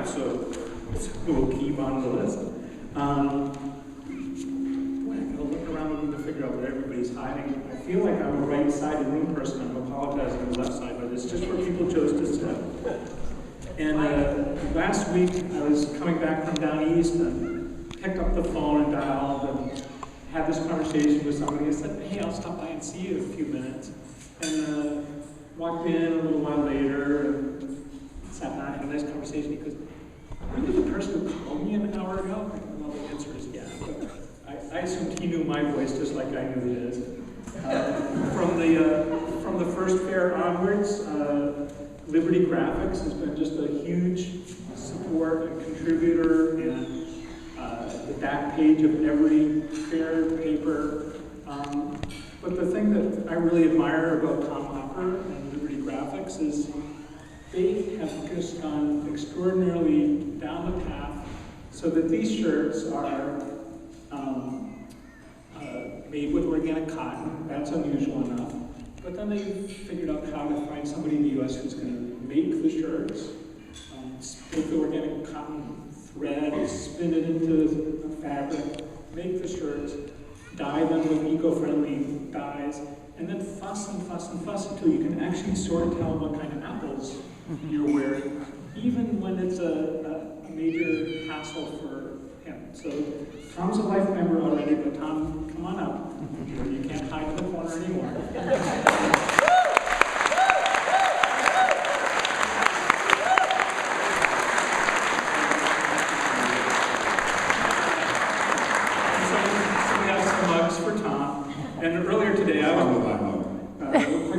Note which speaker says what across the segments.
Speaker 1: so we'll keep on the list. Boy, I gotta look around looking to figure out where everybody's hiding. I feel like I'm a right side of the room person. I'm apologizing for the left side, but it's just where people chose to sit. And last week, I was coming back from down east and picked up the phone and dialed and had this conversation with somebody. I said, hey, I'll stop by and see you in a few minutes. And walked in a little while later and sat down and had a nice conversation. He goes, are you the person who called me an hour ago? Well, the answer is yeah. But I assumed he knew my voice just like I knew his. From the first fair onwards, Liberty Graphics has been just a huge support and contributor, and the back page of every fair paper. But the thing that I really admire about Tom Hopper and Liberty Graphics is they have just gone extraordinarily down the path so that these shirts are made with organic cotton. That's unusual enough. But then they figured out how to find somebody in the U.S. who's going to make the shirts, take the organic cotton thread, spin it into a fabric, make the shirts, dye them with eco-friendly dyes, and then fuss and fuss and fuss until you can actually sort of tell what kind of apples you're wearing, even when it's a major hassle for him. So Tom's a life member already, but Tom, come on up. You can't hide in the corner anymore. And earlier today, I was quite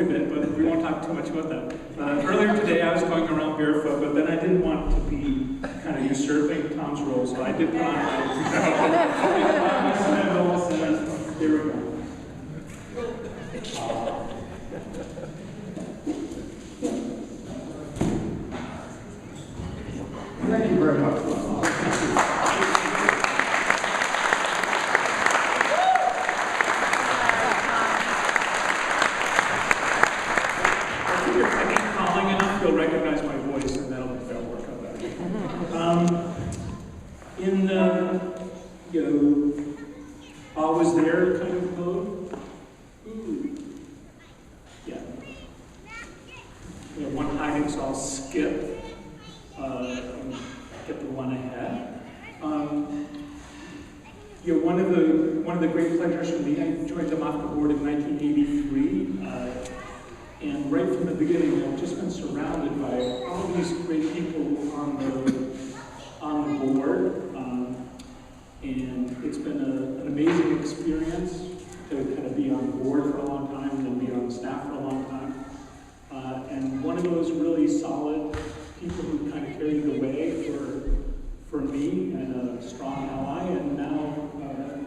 Speaker 1: a bit, but we won't talk too much about that. Earlier today, I was going around barefoot, but then I didn't want to be kind of usurping Tom's role, so I did put on my sandals, and here we go. Thank you very much. Always there kind of mode. Ooh. Yeah. One hiding, so I'll skip and get the one ahead. One of the great pleasures for me, I joined the MOFGA board in 1983, and right from the beginning, I've just been surrounded by all these great people on the board. And it's been an amazing experience to kind of be on the board for a long time and then be on staff for a long time. And one of those really solid people who kind of carried the way for me and a strong ally, and now,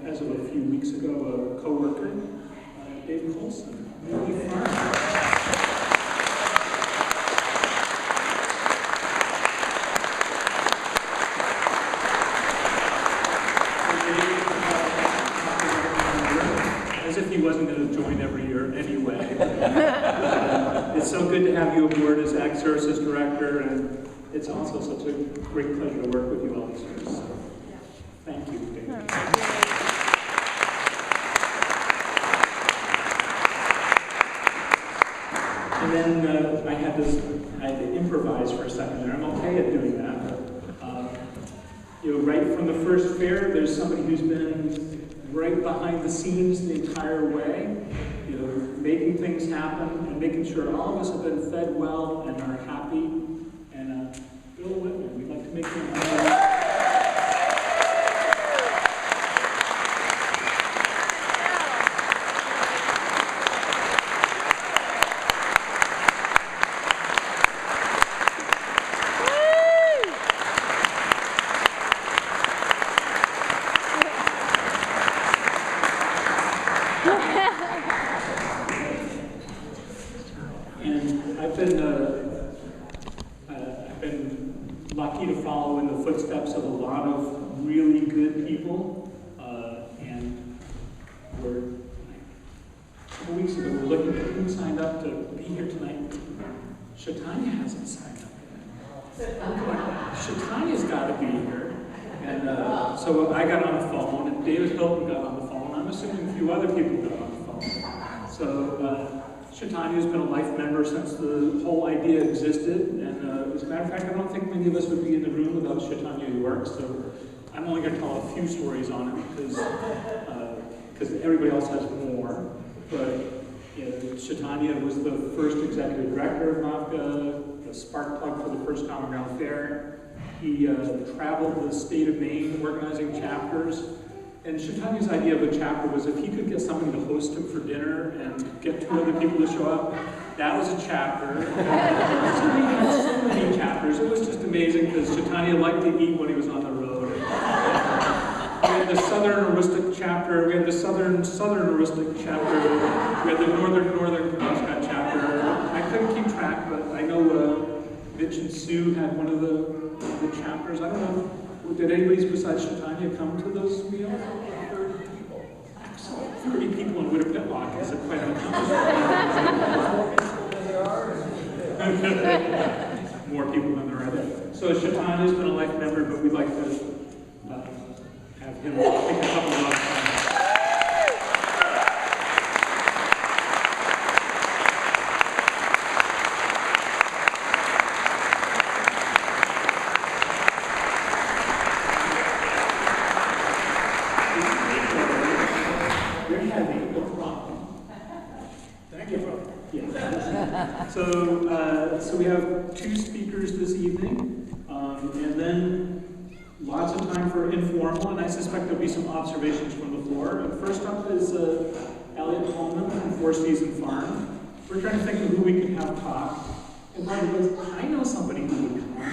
Speaker 1: as of a few weeks ago, a co-worker, Dave Coleman. Really fun. It's so good to have you aboard as Ag Services Director, and it's also such a great pleasure to work with you all these years. So, thank you, David. And then I had to improvise for a second there. I'm okay at doing that. Right from the first fair, there's somebody who's been right behind the scenes the entire way. Making things happen and making sure all of us have been fed well and are happy. And Bill Whitman, we'd like to make him happy. I've been lucky to follow in the footsteps of a lot of really good people, and a couple weeks ago we're looking at who signed up to be here tonight. Chaitanya hasn't signed up yet. Chaitanya's got to be here. And so I got on the phone, and David Hilton got on the phone. I'm assuming a few other people got on the phone. So Chaitanya's been a life member since the whole idea existed. And as a matter of fact, I don't think many of us would be in the room without Chaitanya York. So I'm only going to tell a few stories on it because everybody else has more. But Chaitanya was the first executive director of MOFGA, the spark plug for the first Common Ground Fair. He traveled the state of Maine organizing chapters. And Chaitanya's idea of a chapter was if he could get somebody to host him for dinner and get 2 other people to show up, that was a chapter. So he had so many chapters. It was just amazing because Chaitanya liked to eat when he was on the road. We had the Southern Aristic chapter, we had the Southern Aristic chapter, we had the Northern Penobscot chapter. I couldn't keep track, but I know Mitch and Sue had one of the chapters. I don't know, did anybody besides Chaitanya come to those meals? 30 people. Excellent. 30 people in Wittapitlock is quite an accomplishment. More people than there are there. So Chaitanya's been a life member, but we'd like to have him take a couple of minutes. So we have 2 speakers this evening, and then lots of time for informal, and I suspect there'll be some observations from the floor. And first up is Eliot Coleman from 4 Season Farm. We're trying to think of who we could have talk. And by the way, I know somebody who would come.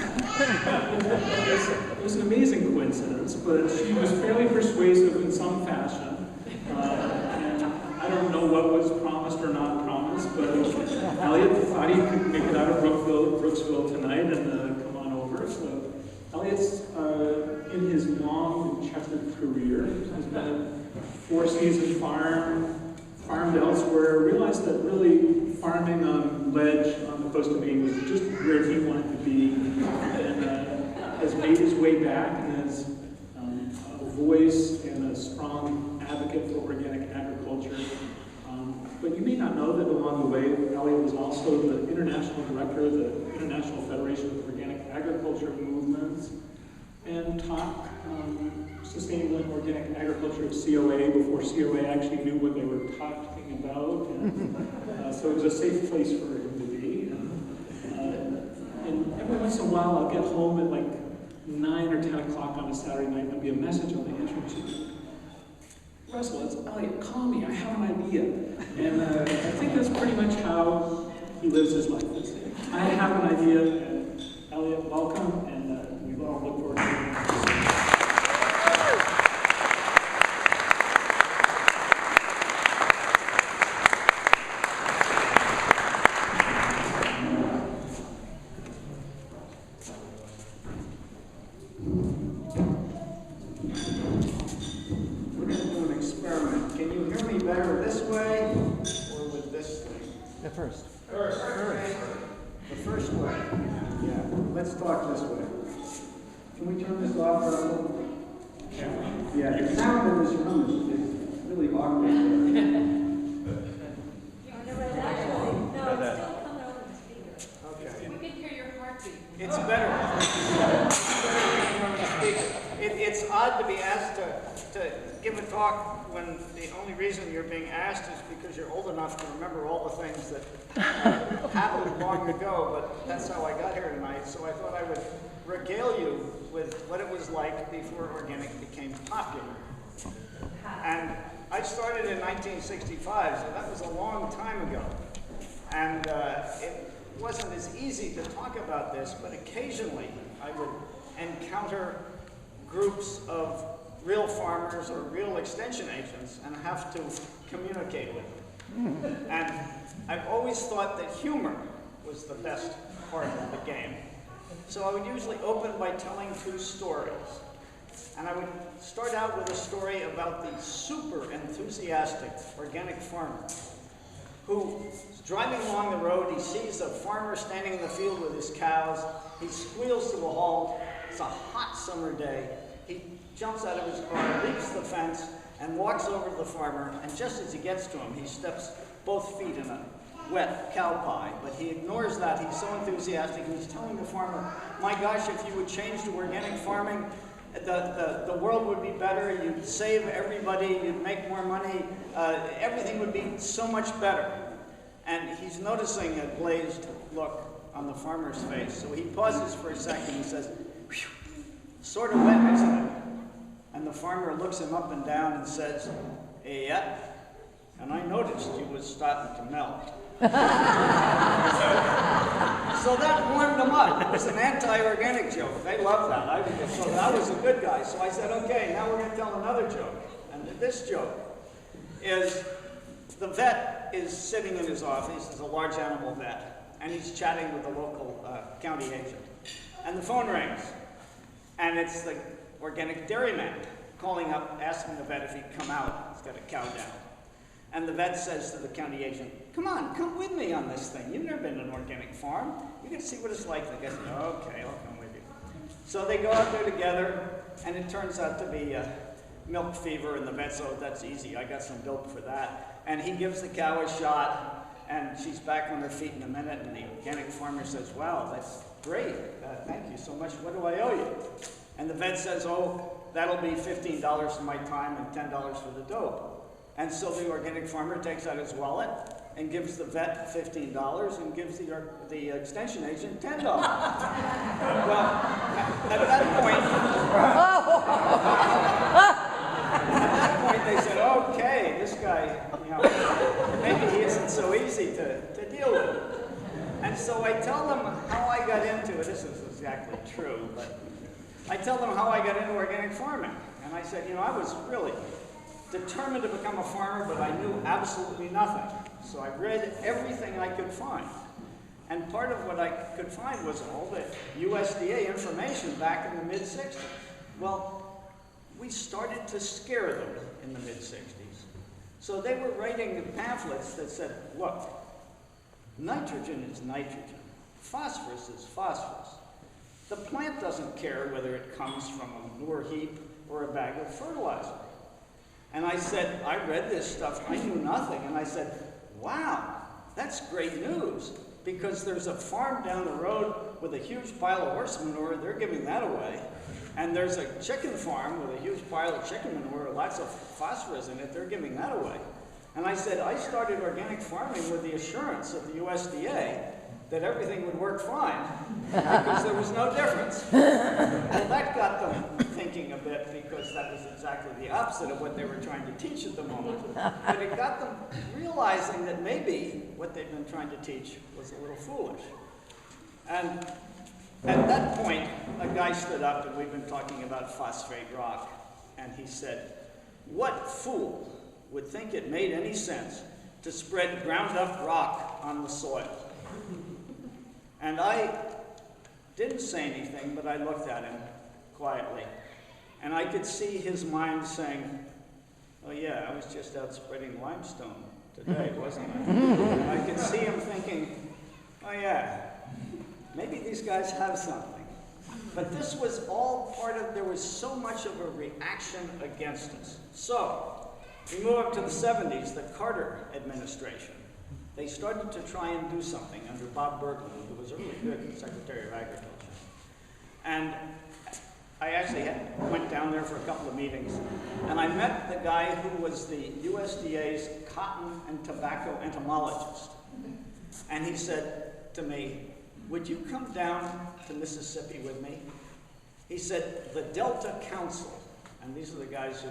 Speaker 1: It was an amazing coincidence, but she was fairly persuasive in some fashion. And I don't know what was promised or not promised, but Eliot thought he could make it out of Brooksville tonight and come on over. So Eliot's in his long and checkered career has been 4 Season farmed elsewhere, realized that really farming on ledge on the coast of Maine was just where he wanted to be, and has made his way back and is a voice and a strong advocate for organic agriculture. But you may not know that along the way, Eliot was also the international director of the International Federation of Organic Agriculture Movements, and taught sustainable and organic agriculture at COA before COA actually knew what they were talking about. And, so it was a safe place for him to be. And every once in a while, I'll get home at like 9 or 10 o'clock on a Saturday night, and there'll be a message on the answering machine. Russell, it's Eliot, call me, I have an idea. And I think that's pretty much how he lives his life. I have an idea, Eliot, welcome, and we all look forward to it.
Speaker 2: The first way. Yeah. Let's talk this way. Can we turn this off, Russell? Yeah. The sound in this room is really awkward. Okay.
Speaker 3: We can hear your heartbeat.
Speaker 2: It's better. It's odd to be asked to give a talk when the only reason you're being asked is because you're old enough to remember all the things that happened long ago, but that's how I got here tonight. So I thought I would regale you with what it was like before organic became popular. And I started in 1965, so that was a long time ago. And it wasn't as easy to talk about this, but occasionally I would encounter groups of real farmers or real extension agents and have to communicate with them. And I've always thought that humor was the best part of the game. So I would usually open by telling 2 stories. And I would start out with a story about the super enthusiastic organic farmer who's driving along the road. He sees a farmer standing in the field with his cows. He squeals to a halt. It's a hot summer day. He jumps out of his car, leaps the fence, and walks over to the farmer. And just as he gets to him, he steps both feet in a wet cow pie. But he ignores that. He's so enthusiastic. And he's telling the farmer, my gosh, if you would change to organic farming, the world would be better. You'd save everybody. You'd make more money. Everything would be so much better. And he's noticing a glazed look on the farmer's face. So he pauses for a second and says, "Phew, sort of wet, isn't it?" And the farmer looks him up and down and says, "Yeah, and I noticed you was starting to melt." So that warmed them up. It was an anti-organic joke. They loved that. So I was a good guy. So I said, okay, now we're going to tell another joke. And this joke is, the vet is sitting in his office. He's a large animal vet. And he's chatting with the local county agent. And the phone rings. And it's the organic dairyman calling up, asking the vet if he'd come out. He's got a cow down. And the vet says to the county agent, come on, come with me on this thing. You've never been to an organic farm. You can see what it's like. The guy says, okay, I'll come with you. So they go out there together, and it turns out to be milk fever, and the vet says, oh, that's easy. I got some dope for that. And he gives the cow a shot, and she's back on her feet in a minute, and the organic farmer says, wow, that's great. Thank you so much. What do I owe you? And the vet says, oh, that'll be $15 for my time and $10 for the dope. And so the organic farmer takes out his wallet and gives the vet $15 and gives the extension agent $10. Well, at that point they said, okay, this guy, maybe he isn't so easy to deal with. And so I tell them how I got into it. This is exactly true, but I tell them how I got into organic farming. And I said, I was really determined to become a farmer, but I knew absolutely nothing. So I read everything I could find. And part of what I could find was all the USDA information back in the mid-60s. Well, we started to scare them in the mid-60s. So they were writing pamphlets that said, look, nitrogen is nitrogen. Phosphorus is phosphorus. The plant doesn't care whether it comes from a manure heap or a bag of fertilizer. And I said, I read this stuff, I knew nothing. And I said, wow, that's great news. Because there's a farm down the road with a huge pile of horse manure, they're giving that away. And there's a chicken farm with a huge pile of chicken manure, lots of phosphorus in it, they're giving that away. And I said, I started organic farming with the assurance of the USDA that everything would work fine, because there was no difference. And that got them thinking a bit, because that was exactly the opposite of what they were trying to teach at the moment. But it got them realizing that maybe what they'd been trying to teach was a little foolish. And at that point, a guy stood up, and we've been talking about phosphate rock, and he said, what fool would think it made any sense to spread ground up rock on the soil? And I didn't say anything, but I looked at him quietly. And I could see his mind saying, oh yeah, I was just out spreading limestone today, wasn't I? And I could see him thinking, oh yeah, maybe these guys have something. But this was all part of, there was so much of a reaction against us. So, we move up to the 70s, the Carter administration. They started to try and do something under Bob Bergman, who was a really good Secretary of Agriculture. And I actually went down there for a couple of meetings, and I met the guy who was the USDA's cotton and tobacco entomologist. And he said to me, would you come down to Mississippi with me? He said, the Delta Council, and these are the guys who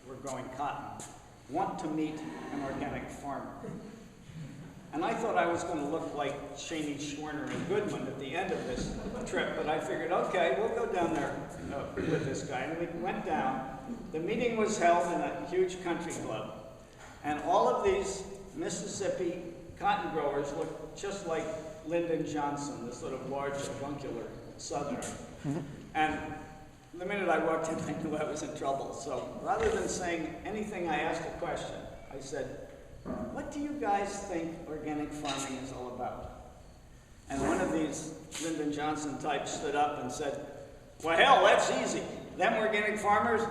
Speaker 2: were growing cotton, want to meet an organic farmer. And I thought I was going to look like Cheney, Schwerner, and Goodman at the end of this trip, but I figured, okay, we'll go down there with this guy. And we went down. The meeting was held in a huge country club, and all of these Mississippi cotton growers looked just like Lyndon Johnson, this sort of large, avuncular Southerner. And the minute I walked in, I knew I was in trouble. So rather than saying anything, I asked a question. I said, what do you guys think organic farming is all about? And one of these Lyndon Johnson types stood up and said, well, hell, that's easy. Them organic farmers,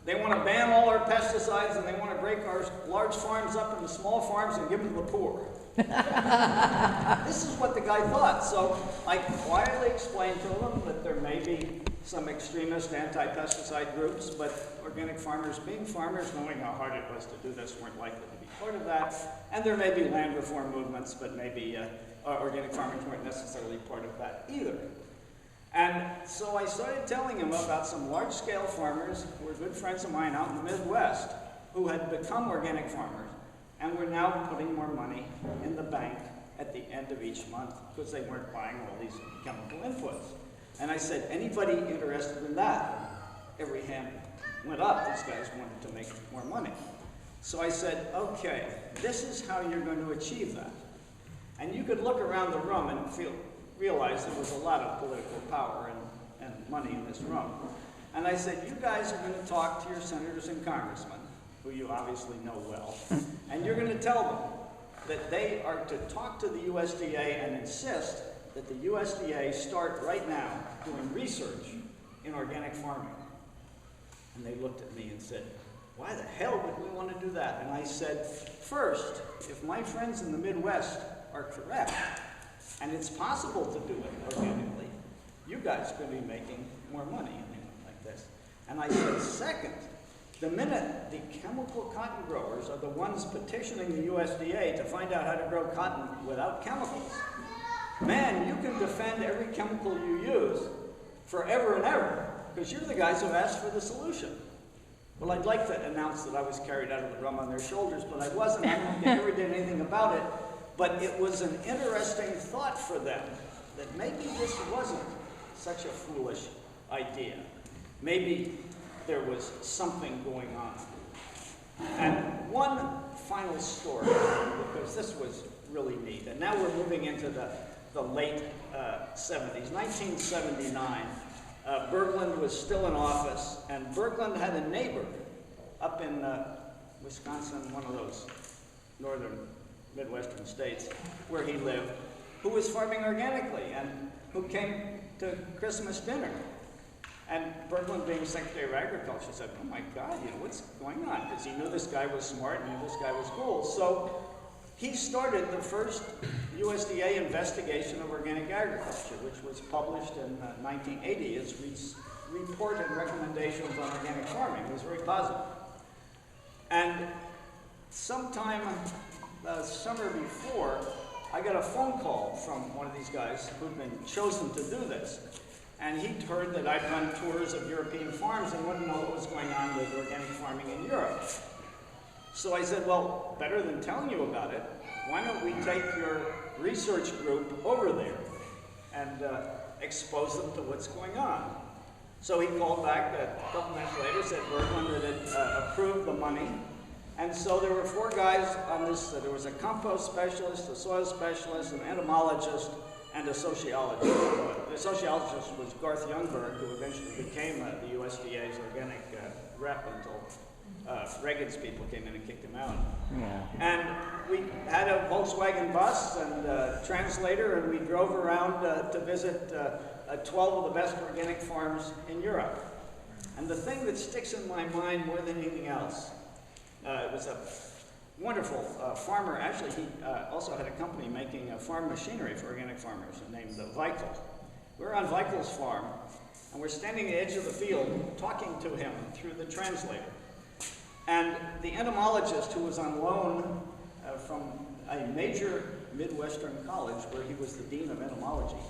Speaker 2: they want to ban all our pesticides and they want to break our large farms up into small farms and give them to the poor. This is what the guy thought. So I quietly explained to him that there may be some extremist anti-pesticide groups, but organic farmers, being farmers, knowing how hard it was to do this, weren't likely to be part of that. And there may be land reform movements, but maybe organic farmers weren't necessarily part of that either. And so I started telling him about some large-scale farmers who were good friends of mine out in the Midwest who had become organic farmers and were now putting more money in the bank at the end of each month because they weren't buying all these chemical inputs. And I said, anybody interested in that? Every hand went up. These guys wanted to make more money. So I said, okay, this is how you're going to achieve that. And you could look around the room and realize there was a lot of political power and money in this room. And I said, you guys are going to talk to your senators and congressmen, who you obviously know well, and you're going to tell them that they are to talk to the USDA and insist that the USDA start right now doing research in organic farming. And they looked at me and said, why the hell would we want to do that? And I said, first, if my friends in the Midwest are correct, and it's possible to do it organically, you guys could be making more money like this. And I said, second, the minute the chemical cotton growers are the ones petitioning the USDA to find out how to grow cotton without chemicals, man, you can defend every chemical you use forever and ever, because you're the guys who asked for the solution. Well, I'd like to announce that I was carried out of the room on their shoulders, but I wasn't. I don't think I ever did anything about it. But it was an interesting thought for them that maybe this wasn't such a foolish idea. Maybe there was something going on. And one final story, because this was really neat. And now we're moving into the late 70s. 1979, Berglund was still in office, and Berglund had a neighbor up in Wisconsin, one of those northern Midwestern states where he lived, who was farming organically and who came to Christmas dinner. And Berglund, being Secretary of Agriculture, said, oh my God, what's going on? Because he knew this guy was smart and knew this guy was cool. So he started the first USDA investigation of organic agriculture, which was published in 1980 as report and recommendations on organic farming. It was very positive. And sometime the summer before, I got a phone call from one of these guys who'd been chosen to do this. And he'd heard that I'd run tours of European farms and wanted to know what was going on with organic farming in Europe. So I said, well, better than telling you about it, why don't we take your research group over there and expose them to what's going on? So he called back a couple minutes later, said Berglund had approved the money. And so there were 4 guys on this. There was a compost specialist, a soil specialist, an entomologist, and a sociologist. The sociologist was Garth Youngberg, who eventually became the USDA's organic rep until Reagan's people came in and kicked him out. Yeah. And we had a Volkswagen bus and a translator, and we drove around to visit 12 of the best organic farms in Europe. And the thing that sticks in my mind more than anything else, it was a wonderful farmer. Actually, he also had a company making farm machinery for organic farmers named Weichel. We're on Weichel's farm, and we're standing at the edge of the field talking to him through the translator. And the entomologist, who was on loan from a major Midwestern college where he was the dean of entomology,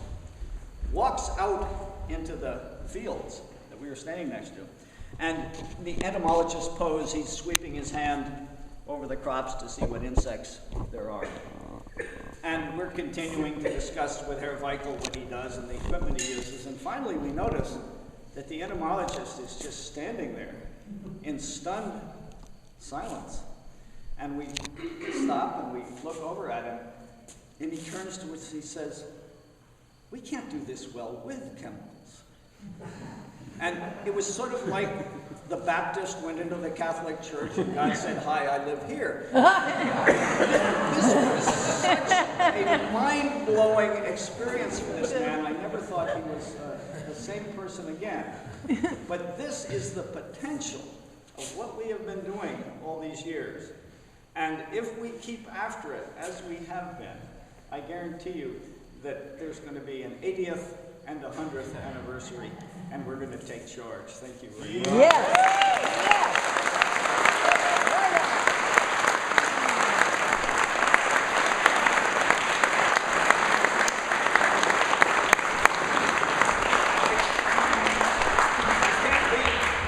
Speaker 2: walks out into the fields that we were standing next to. And the entomologist pose, he's sweeping his hand over the crops to see what insects there are. And we're continuing to discuss with Herr Weichel what he does and the equipment he uses. And finally we notice that the entomologist is just standing there in stunned silence. And we stop and we look over at him, and he turns to us and he says, we can't do this well with chemicals. And it was sort of like the Baptist went into the Catholic Church and God said, "Hi, I live here." This was such a mind-blowing experience for this man. I never thought he was the same person again. But this is the potential of what we have been doing all these years. And if we keep after it, as we have been, I guarantee you that there's going to be an 80th and a 100th anniversary, and we're going to take charge. Thank you very much.
Speaker 3: Yes.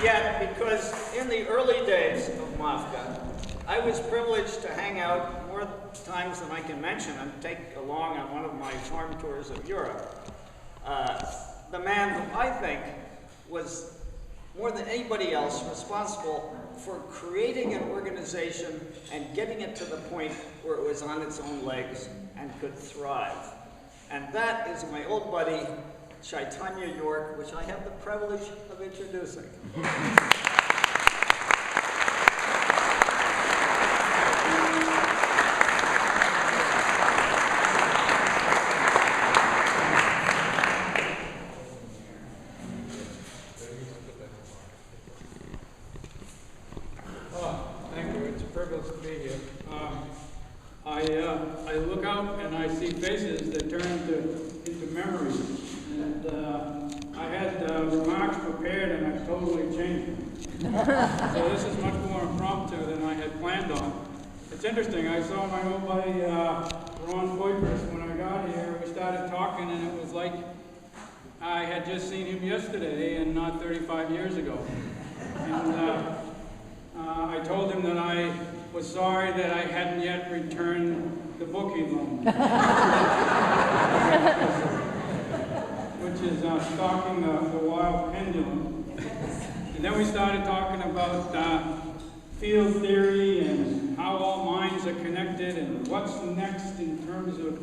Speaker 2: Yet, because in the early days of MOFGA, I was privileged to hang out more times than I can mention and take along on one of my farm tours of Europe. The man who I think was, more than anybody else, responsible for creating an organization and getting it to the point where it was on its own legs and could thrive. And that is my old buddy, Chaitanya York, which I have the privilege of introducing.
Speaker 4: Thank you. It's a privilege to be here. I look out and I see faces that turn into memories. And I had remarks prepared and I've totally changed them. So this is much more impromptu than I had planned on. It's interesting, I saw my old buddy Ron Poitras when I got here. We started talking and it was like I had just seen him yesterday and not 35 years ago. And I told him that I was sorry that I hadn't yet returned the book he loaned me. Which is Stalking the Wild Pendulum. And then we started talking about field theory and how all minds are connected and what's next in terms of,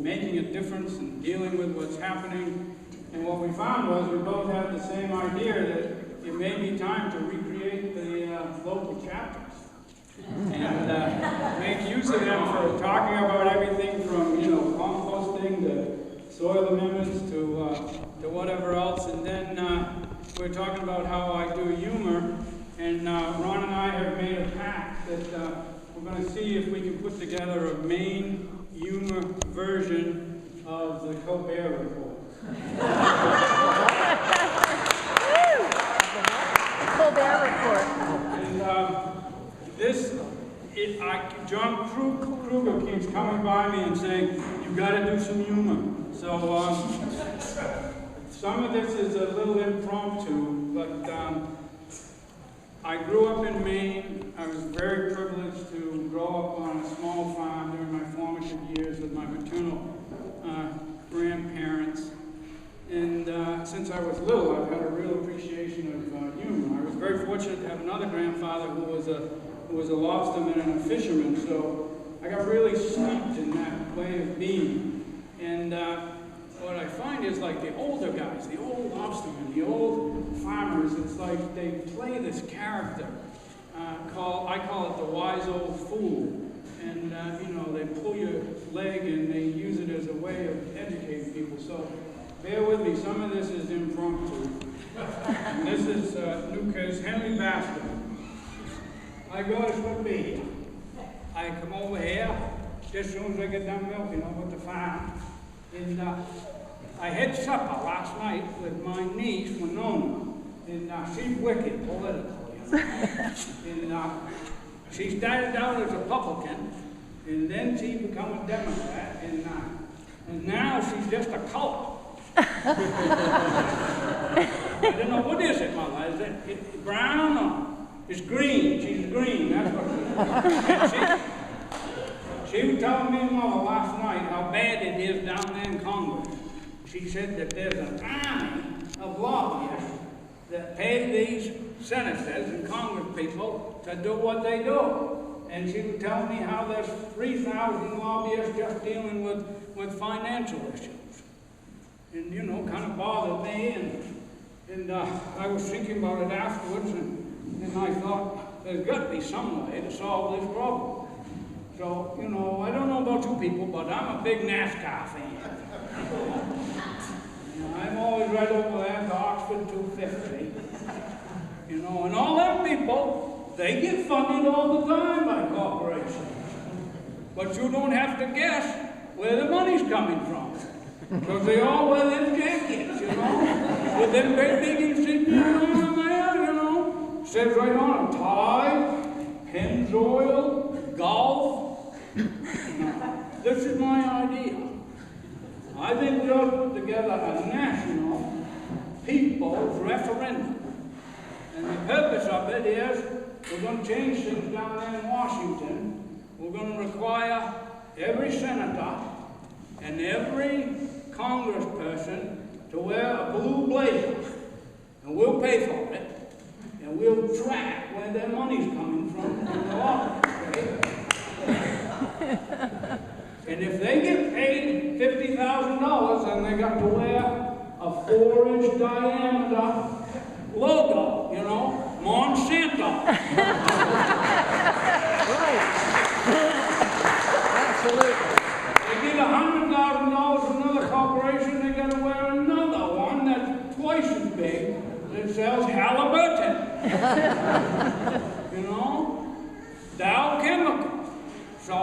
Speaker 4: making a difference and dealing with what's happening. And what we found was we both had the same idea that it may be time to recreate the local chapters and make use of them for talking about everything from, composting to soil amendments to whatever else. And then we're talking about how I do humor. And Ron and I have made a pact that we're going to see if we can put together a Maine humor version of the Coleman report.
Speaker 3: Coleman report.
Speaker 4: And John Kruger keeps coming by me and saying, "You've got to do some humor." So some of this is a little impromptu, but I grew up in Maine. I was very privileged to grow up on a small farm during my formative years with my maternal grandparents. And since I was little, I've had a real appreciation of humor. I was very fortunate to have another grandfather who was a lobsterman and a fisherman, so I got really steeped in that way of being. And what I find is like the older guys, the old lobstermen, the old farmers, it's like they play this character. I call it the wise old fool. And they pull your leg and they use it as a way of educating people. So bear with me, some of this is impromptu. And this is new case, Henry Baxter. I go to Libby. I come over here just as soon as I get done milking with the farm. And I had supper last night with my niece, Winona. And she's wicked political. And she started out as a Republican, and then she became a Democrat, and now she's just a color. I don't know, what is it, Mother? Is it brown or it's green? She's green, that's what she is. She was telling me, Mother, last night how bad it is down there in Congress. She said that there's an army of lobbyists that pay these senators and Congress people to do what they do. And she was telling me how there's 3,000 lobbyists just dealing with financial issues. and you know, kind of bothered me, and I was thinking about it afterwards, and I thought, there's got to be some way to solve this problem. So, you know, I don't know about you people, but I'm a big NASCAR fan. You know, I'm always right over there to Oxford 250. You know, and all them people, they get funded all the time by corporations. But you don't have to guess where the money's coming from. Because they all wear them jackets, you know, with them great big insignias on them there, you know. Says right on them, Tide, Pennzoil, Golf. This is my idea. I think we ought to put together a national people's referendum. And the purpose of it is we're going to change things down there in Washington. We're going to require every senator and every congressperson to wear a blue blazer. And we'll pay for it. And we'll track where their money's coming from in the office. And if they get paid $50,000, then they got to wear a 4-inch diameter logo, you know, Monsanto.
Speaker 3: Right. Absolutely.
Speaker 4: They get $100,000 from another corporation, they got to wear another one that's twice as big that sells Halliburton. You know, Dow Chemical. So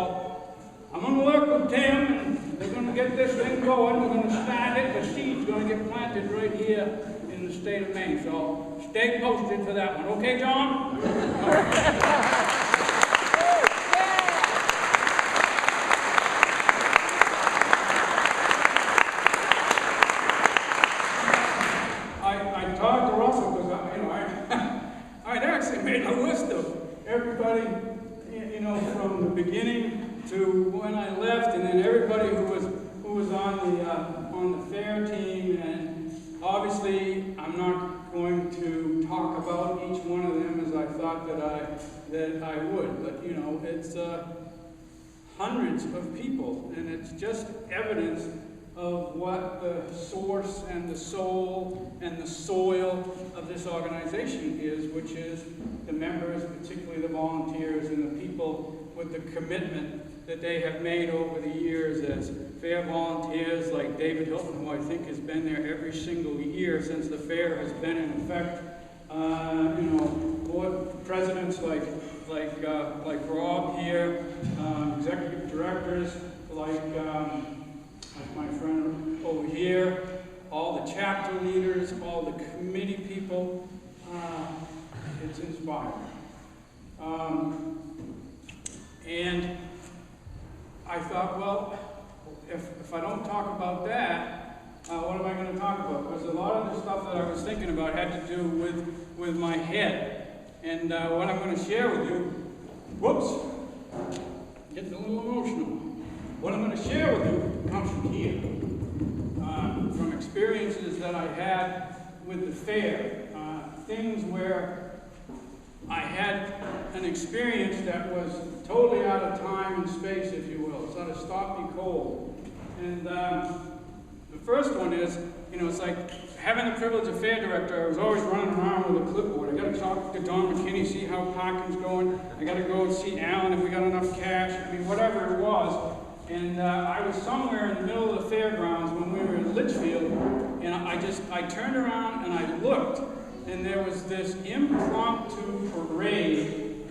Speaker 4: I'm going to work with Tim, and we're going to get this thing going. We're going to start it. The seed's going to get planted right here in the state of Maine. So stay posted for that one. Okay, John? I talked to Russell because, you know, I'd actually made a list of everybody, you know, from the beginning to when I left, and then everybody who was on the fair team. And obviously, I'm not going to talk about each one of them as I thought that I would. But you know, it's hundreds of people, and it's just evidence of what the source and the soul and the soil of this organization is, which is the members, particularly the volunteers and the people with the commitment that they have made over the years as fair volunteers, like David Hilton, who I think has been there every single year since the fair has been in effect. You know, board presidents like Rob here, executive directors like my friend over here, all the chapter leaders, all the committee people. It's inspiring. And I thought, well, if I don't talk about that, what am I going to talk about? Because a lot of the stuff that I was thinking about had to do with my head. And what I'm going to share with you, whoops, getting a little emotional. What I'm going to share with you comes from here, from experiences that I had with the fair, things where I had an experience that was totally out of time and space, if you will, sort of stopped me cold. And the first one is, you know, it's like having the privilege of fair director. I was always running around with a clipboard. I got to talk to Don McKinney, see how parking's going. I got to go and see Alan if we got enough cash. I mean, whatever it was. And I was somewhere in the middle of the fairgrounds when we were in Litchfield, and I turned around and I looked, and there was this impromptu parade,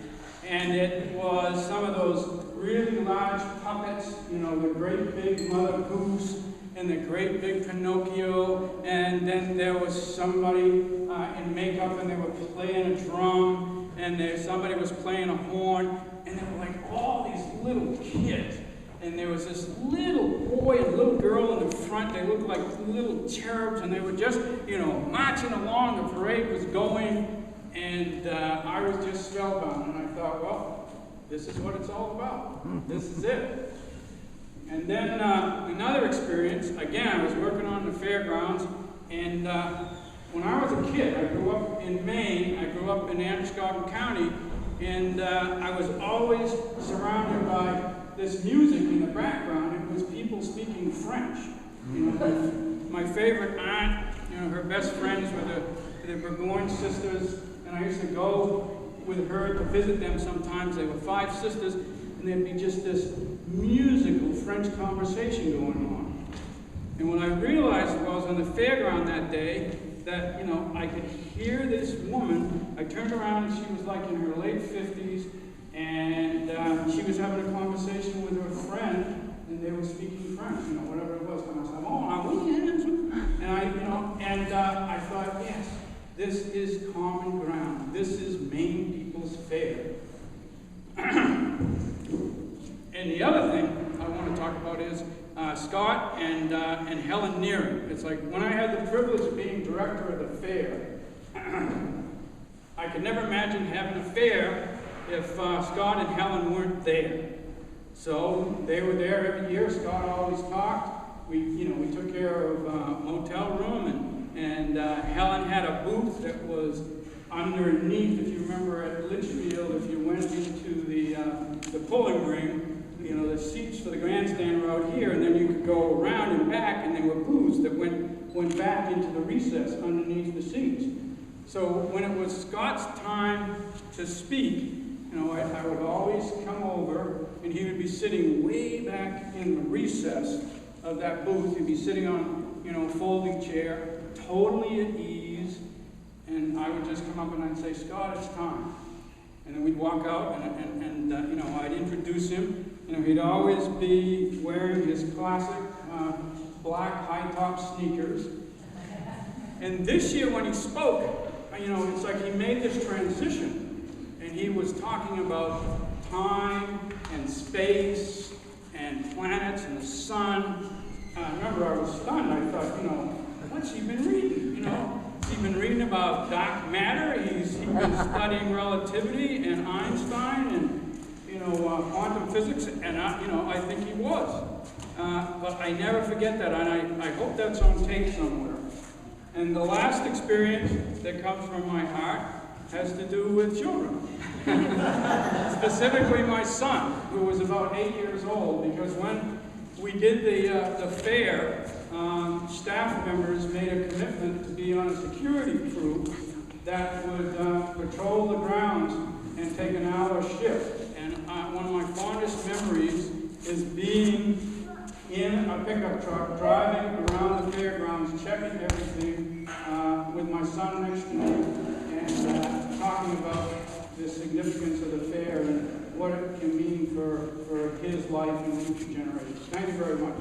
Speaker 4: and it was some of those really large puppets, you know, the great big Mother Goose and the great big Pinocchio, and then there was somebody in makeup, and they were playing a drum, and somebody was playing a horn, and there were like all these little kids. And there was this little boy and little girl in the front. They looked like little cherubs, and they were just, you know, marching along. The parade was going, and I was just spellbound. And I thought, well, this is what it's all about. This is it. And then another experience, again, I was working on the fairgrounds, and when I was a kid, I grew up in Maine. I grew up in Androscoggin County, and I was always surrounded by this music in the background. It was people speaking French. You know, my favorite aunt, her best friends were the Burgoyne sisters, and I used to go with her to visit them sometimes. They were 5 sisters, and there'd be just this musical French conversation going on. And what I realized was on the fairground that day that, I could hear this woman. I turned around and she was like in her late 50s, and she was having a conversation with her friend, and they were speaking French, whatever it was. And I said, and I thought, yes, this is common ground. This is Maine People's Fair. And the other thing I want to talk about is Scott and Helen Neary. It's like when I had the privilege of being director of the fair, I could never imagine having a fair if Scott and Helen weren't there. So they were there every year. Scott always talked. We took care of motel room, and Helen had a booth that was underneath. If you remember at Litchfield, if you went into the pulling ring, the seats for the grandstand were out here, and then you could go around and back, and there were booths that went back into the recess underneath the seats. So when it was Scott's time to speak, I would always come over, and he would be sitting way back in the recess of that booth. He'd be sitting on, folding chair, totally at ease, and I would just come up and I'd say, Scott, it's time. And then we'd walk out, and I'd introduce him. He'd always be wearing his classic black high-top sneakers. And this year when he spoke, it's like he made this transition, and he was talking about time and space and planets and the sun. I remember I was stunned. I thought, what's he been reading? He's been reading about dark matter. He's been studying relativity and Einstein and quantum physics, and I think he was. But I never forget that, and I hope that's on tape somewhere. And the last experience that comes from my heart has to do with children. Specifically my son, who was about 8 years old, because when we did the fair, staff members made a commitment to be on a security crew that would patrol the grounds and take an hour shift. And one of my fondest memories is being in a pickup truck, driving around the fairgrounds, checking everything with my son next to me, and talking about the significance of the fair and what it can mean for his life and future generations. Thank you very much.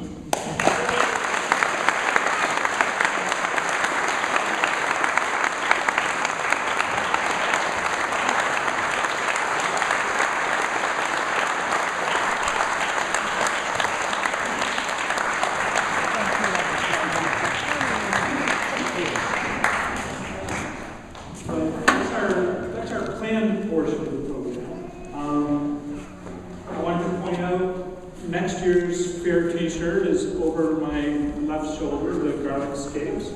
Speaker 1: T-shirt is over my left shoulder, the garlic scapes.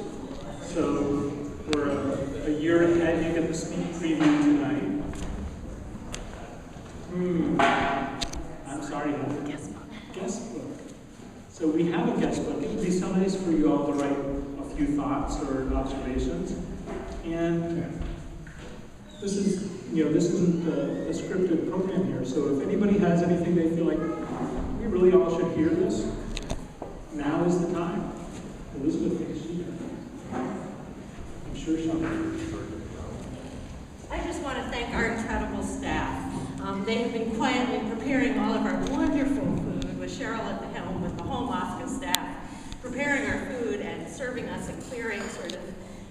Speaker 1: So we're a year ahead. You get the sneak preview tonight. I'm sorry. Guest book. So we have a guest book. It would be so nice for you all to write a few thoughts or observations. And this isn't a scripted program here. So if anybody has anything they feel like we really all should hear this, now is the time. Elizabeth thinks she does. I'm sure she'll.
Speaker 3: I just want to thank our incredible staff. They have been quietly preparing all of our wonderful food with Cheryl at the helm, with the whole MOFGA staff, preparing our food and serving us and clearing sort of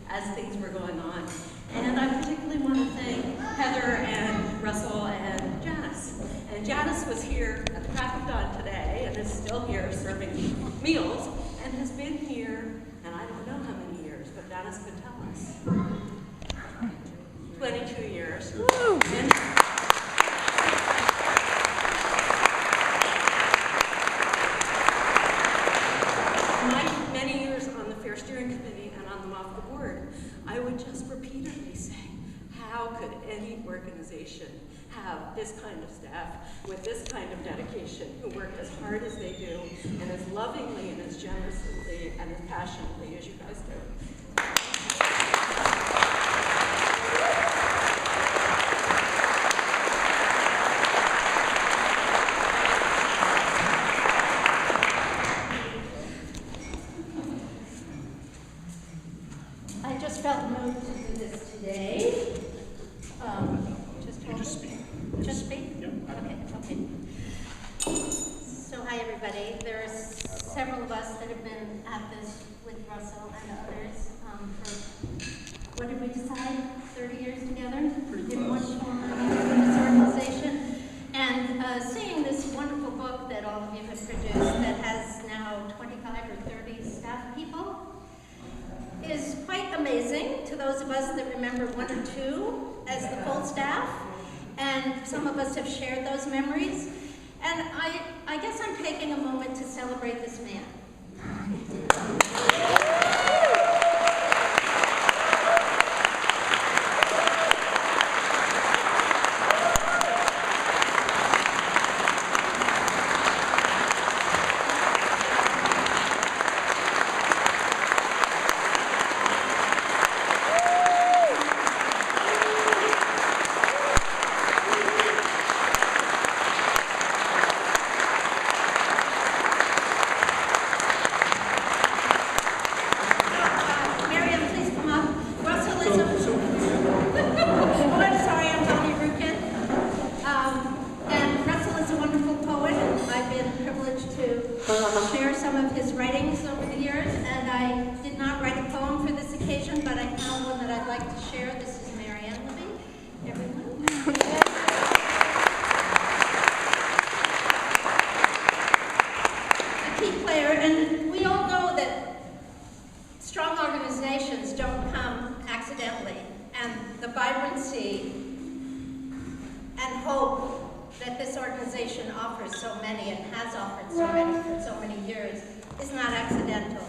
Speaker 3: as things were going on. And I particularly want to thank Heather and Russell and Janice. And Janice was here at the crack of dawn today and is still here serving meals and has been here, and I don't know how many years, but Janice could tell us. 22 years. Woo! And my many years on the Fair Steering Committee and on the MOFGA board, I would just repeatedly say, how could any organization have this kind of staff with this kind of dedication, who work as hard as they do, and as lovingly and as generously and as passionately as you guys do.
Speaker 5: I just felt moved to do this today.
Speaker 1: You just speak.
Speaker 5: Just speak?
Speaker 1: Yep.
Speaker 5: Okay. So hi, everybody. There are several of us that have been at this with Russell and others for, what did we decide, 30 years together? In one form or another in this organization. And seeing this wonderful book that all of you have produced that has now 25 or 30 staff people is quite amazing to those of us that remember one or two as the full staff, and some of us have shared those memories. And I guess I'm taking a moment to celebrate this man. Share some of his writings over the years, and I did not write a poem for this occasion, but I found one that I'd like to share. This is Libby. Everyone. A key player, and we all know that strong organizations don't come accidentally, and the vibrancy and hope that this organization offers so many and has offered so many for so many years is not accidental.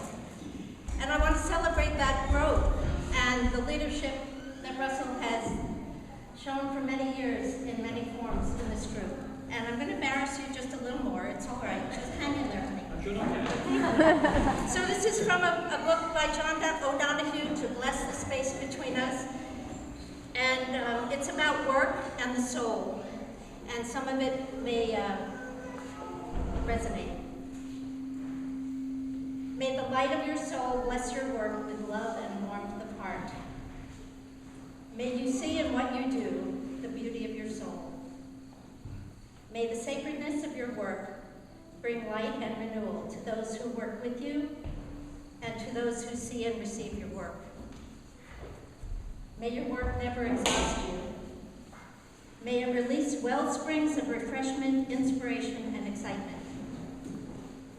Speaker 5: And I want to celebrate that growth and the leadership that Russell has shown for many years in many forms in this group. And I'm going to embarrass you just a little more. It's all right. Just hang in there, honey. So this is from a book by John O'Donohue, To Bless the Space Between Us. And it's about work and the soul. And some of it may resonate. May the light of your soul bless your work with love and warmth of heart. May you see in what you do the beauty of your soul. May the sacredness of your work bring light and renewal to those who work with you and to those who see and receive your work. May your work never exhaust you. May it release well springs of refreshment, inspiration, and excitement.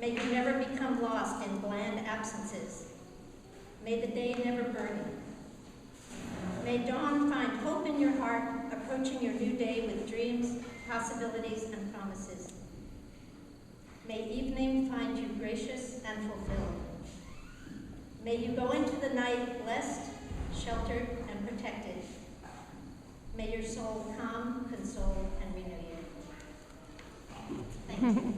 Speaker 5: May you never become lost in bland absences. May the day never burn you. May dawn find hope in your heart, approaching your new day with dreams, possibilities, and promises. May evening find you gracious and fulfilled. May you go into the night blessed, sheltered, and protected. May your soul calm, console, and renew you. Thank you.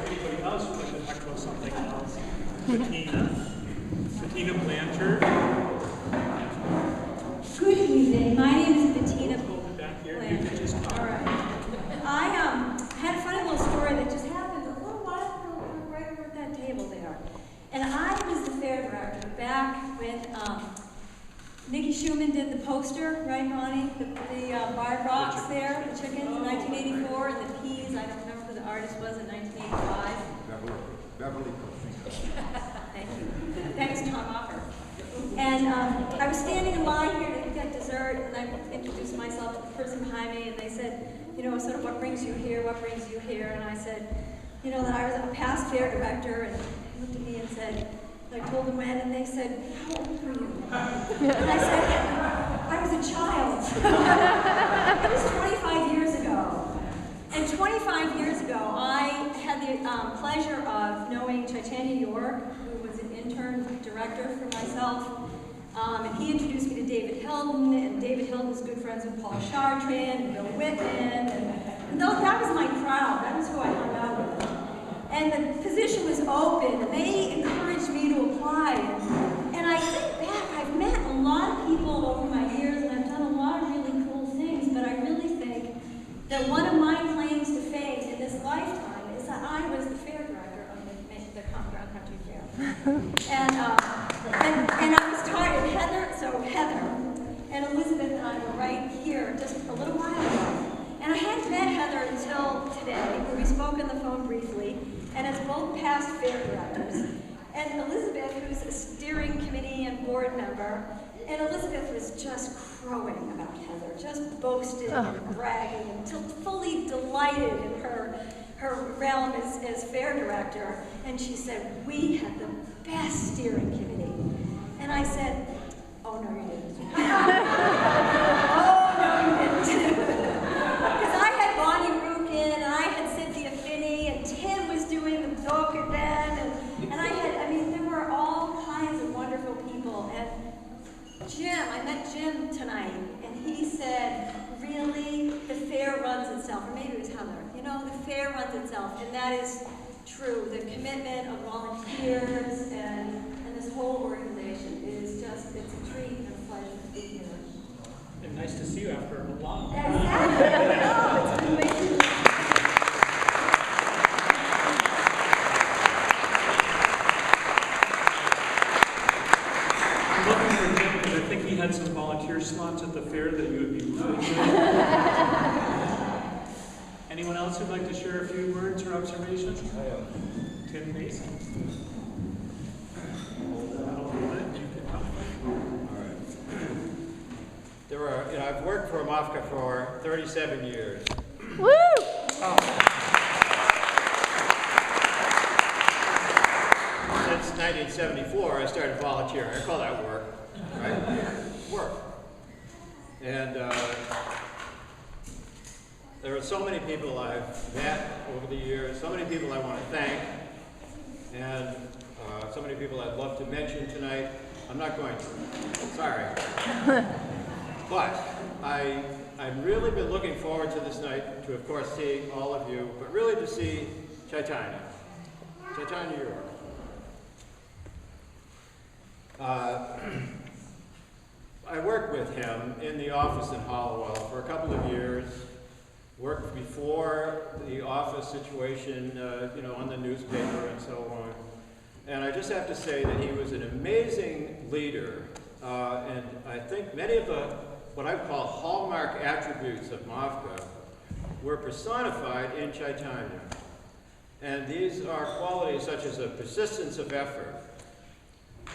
Speaker 1: Anybody else would like to talk about something else? Bettina Blanchard.
Speaker 6: Good evening. My name is Bettina
Speaker 1: Back here. You
Speaker 6: Blanchard.
Speaker 1: can just talk.
Speaker 6: All right. I had a funny little story that just happened a little while ago, right over at that table there. And I was the fair director back when Nikki Schumann did the poster, right, Ronnie? The barred rocks there, the chickens in 1984, and the peas. I don't remember who the artist was in 1985.
Speaker 7: Beverly Cofinger.
Speaker 6: Thank you. Thanks, Tom Offer. And I was standing in line here to get dessert, and I introduced myself to the person behind me, and they said, you know, sort of, what brings you here, what brings you here? And I said, you know, that I was a past fair director, and he looked at me and said, I told them when, and they said, how old were you? And I said, I was a child. It was 25 years ago. And 25 years ago, I had the pleasure of knowing Chaitanya York, who was an intern director for myself. And he introduced me to David Hilton, and David Hilton's good friends with Paul Chartrand and Bill Whitman. And that was my crowd. That was who I hung out with. And the position was open, and they encouraged me to apply. And I think back, I've met a lot of people over my years, and I've done a lot of really cool things, but I really think that one of my claims to fame in this lifetime is that I was the fair director of the Campground Country Fair. And I was tired. Heather and Elizabeth and I were right here just a little while ago. And I hadn't met Heather until today, where we spoke on the phone briefly, and as both past fair directors. And Elizabeth, who's a steering committee and board member, and Elizabeth was just crowing about Heather, just boasting and bragging, and fully delighted in her realm as fair director. And she said, we had the best steering committee. And I said, oh, no, you didn't. Oh, no, you didn't. Because I had Bonnie Rukin, and I had Cynthia Finney, and Tim was doing the book then, and there were all kinds of wonderful people. And I met Jim tonight, and he said, really, the fair runs itself, or maybe it was Heather, the fair runs itself, and that is true. The commitment of volunteers and this whole organization is just, it's a treat and a pleasure to be here.
Speaker 1: And nice to see you after a long time.
Speaker 6: Exactly. It's been way too long.
Speaker 1: I'm looking for Jim because I think he had some volunteer slots at the fair that you would be really good. Anyone else who'd like to share a few words or observations? Tim Mason.
Speaker 8: I've worked for MOFGA for 37 years.
Speaker 9: Woo!
Speaker 8: Since 1974, I started volunteering. I call that work, right? Work. And there are so many people I've met over the years, so many people I want to thank, and so many people I'd love to mention tonight. I'm not going to. Sorry. But I've really been looking forward to this night, to of course seeing all of you, but really to see Chaitanya York. I worked with him in the office in Hollowell for a couple of years, worked before the office situation, on the newspaper and so on. And I just have to say that he was an amazing leader, and I think many of the what I call hallmark attributes of MOFGA were personified in Chaitanya. And these are qualities such as a persistence of effort,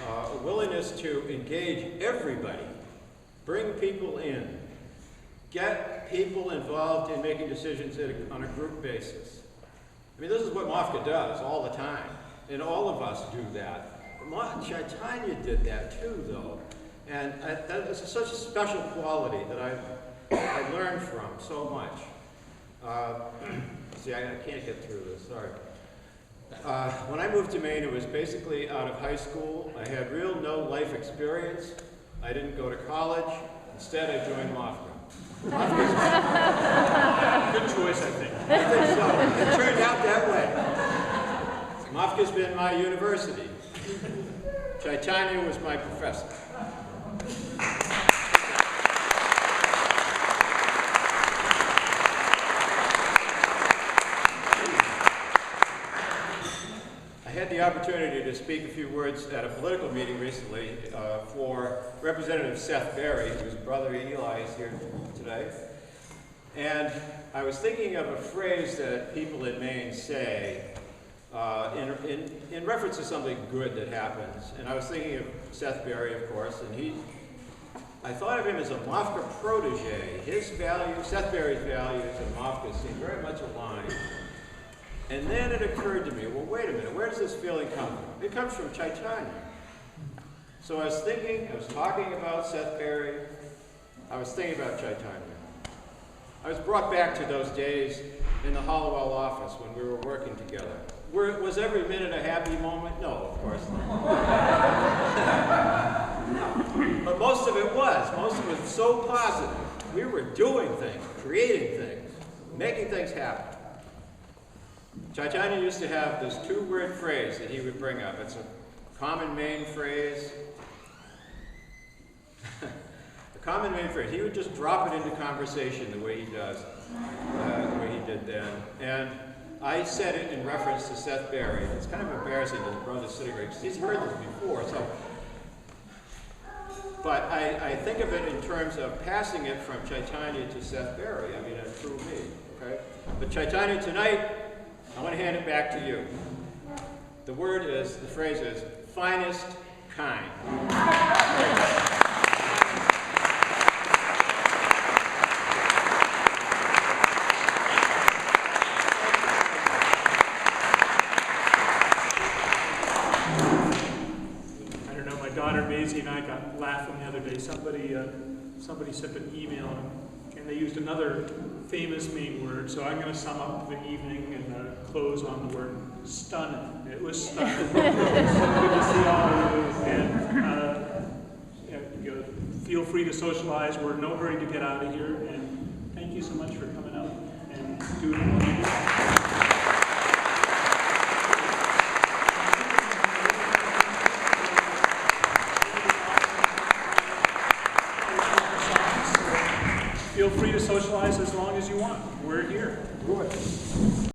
Speaker 8: a willingness to engage everybody, bring people in, get people involved in making decisions on a group basis. I mean, this is what MOFGA does all the time, and all of us do that. But Chaitanya did that too, though. And that is such a special quality that I learned from so much. See, I can't get through this, sorry. When I moved to Maine, it was basically out of high school. I had no life experience. I didn't go to college. Instead, I joined MOFGA.
Speaker 1: Good choice, I think.
Speaker 8: I think so. It turned out that way. MOFGA's been my university. Chaitanya was my professor. I had the opportunity to speak a few words at a political meeting recently for Representative Seth Berry, whose brother Eli is here today. And I was thinking of a phrase that people in Maine say in reference to something good that happens. And I was thinking of Seth Berry, of course, and I thought of him as a MOFGA protege. Seth Berry's values and MOFGA seem very much aligned. And then it occurred to me, well, wait a minute, where does this feeling come from? It comes from Chaitanya. So I was talking about Seth Berry, I was thinking about Chaitanya. I was brought back to those days in the Hollowell office when we were working together. Was every minute a happy moment? No, of course not. But most of it was. Most of it was so positive. We were doing things, creating things, making things happen. Chaitanya used to have this two-word phrase that he would bring up. It's a common Maine phrase. A common Maine phrase. He would just drop it into conversation the way he does, the way he did then. And I said it in reference to Seth Berry. It's kind of embarrassing that his brother's sitting right, because he's heard this before. So, but I think of it in terms of passing it from Chaitanya to Seth Berry. I mean, through me, okay? But Chaitanya, tonight, I want to hand it back to you. The phrase is, finest kind.
Speaker 1: And I got laughing the other day. Somebody sent an email and they used another famous Maine word. So I'm going to sum up the evening and close on the word stunning. It was stunning. Good to see all of you. And feel free to socialize. We're in no hurry to get out of here. And thank you so much for coming out and doing what you do. Feel free to socialize as long as you want. We're here.
Speaker 7: Good.